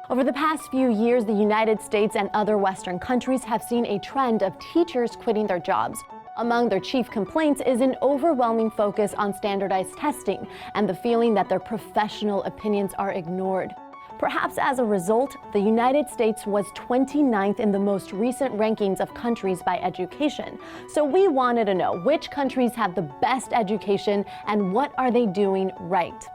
Over the past few years, the United States and other Western countries have seen a trend of teachers quitting their jobs. Among their chief complaints is an overwhelming focus on standardized testing and the feeling that their professional opinions are ignored. Perhaps as a result, the United States was 29th in the most recent rankings of countries by education. So we wanted to know which countries have the best education and what are they doing right.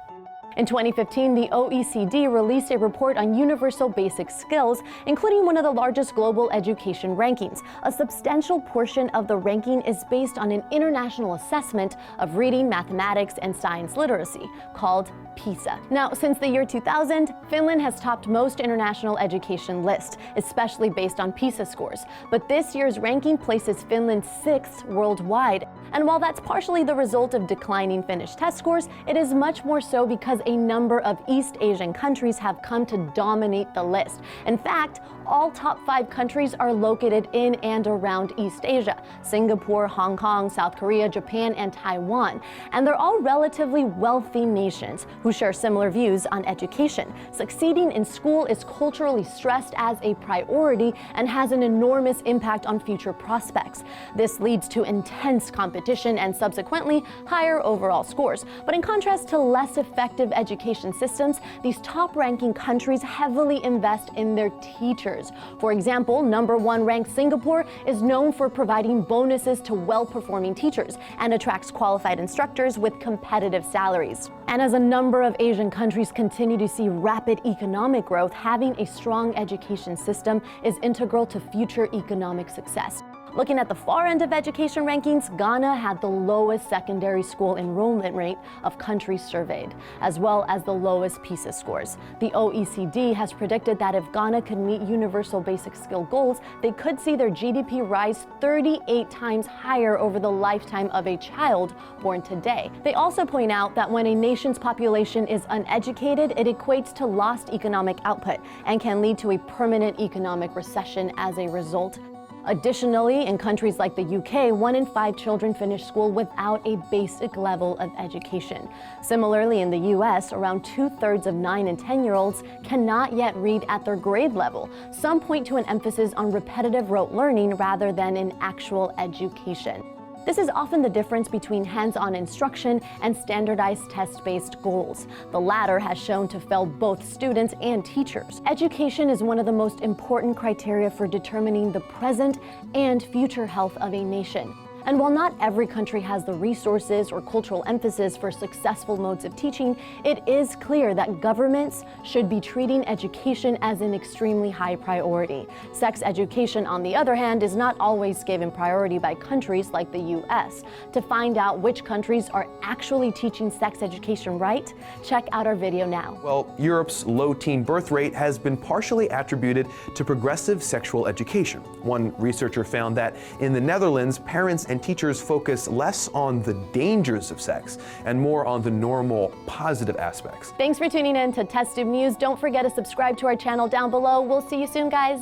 In 2015, the OECD released a report on universal basic skills, including one of the largest global education rankings. A substantial portion of the ranking is based on an international assessment of reading, mathematics, and science literacy, called PISA. Now, since the year 2000, Finland has topped most international education lists, especially based on PISA scores. But this year's ranking places Finland 6th worldwide. And while that's partially the result of declining Finnish test scores, it is much more so because a number of East Asian countries have come to dominate the list. In fact, all top 5 countries are located in and around East Asia: Singapore, Hong Kong, South Korea, Japan, and Taiwan. And they're all relatively wealthy nations who share similar views on education. Succeeding in school is culturally stressed as a priority and has an enormous impact on future prospects. This leads to intense competition and subsequently higher overall scores. But in contrast to less effective education systems, these top-ranking countries heavily invest in their teachers. For example, #1 ranked Singapore is known for providing bonuses to well-performing teachers and attracts qualified instructors with competitive salaries. And as a number of Asian countries continue to see rapid economic growth, having a strong education system is integral to future economic success. Looking at the far end of education rankings, Ghana had the lowest secondary school enrollment rate of countries surveyed, as well as the lowest PISA scores. The OECD has predicted that if Ghana could meet universal basic skill goals, they could see their GDP rise 38 times higher over the lifetime of a child born today. They also point out that when a nation's population is uneducated, it equates to lost economic output and can lead to a permanent economic recession as a result. Additionally, in countries like the UK, 1 in 5 children finish school without a basic level of education. Similarly, in the US, around 2/3 of 9 and 10-year-olds cannot yet read at their grade level. Some point to an emphasis on repetitive rote learning rather than in actual education. This is often the difference between hands-on instruction and standardized test-based goals. The latter has shown to fail both students and teachers. Education is one of the most important criteria for determining the present and future health of a nation. And while not every country has the resources or cultural emphasis for successful modes of teaching, it is clear that governments should be treating education as an extremely high priority. Sex education, on the other hand, is not always given priority by countries like the US. To find out which countries are actually teaching sex education right, check out our video now. Well, Europe's low teen birth rate has been partially attributed to progressive sexual education. One researcher found that in the Netherlands, parents and teachers focus less on the dangers of sex and more on the normal, positive aspects. Thanks for tuning in to TestTube News. Don't forget to subscribe to our channel down below. We'll see you soon, guys.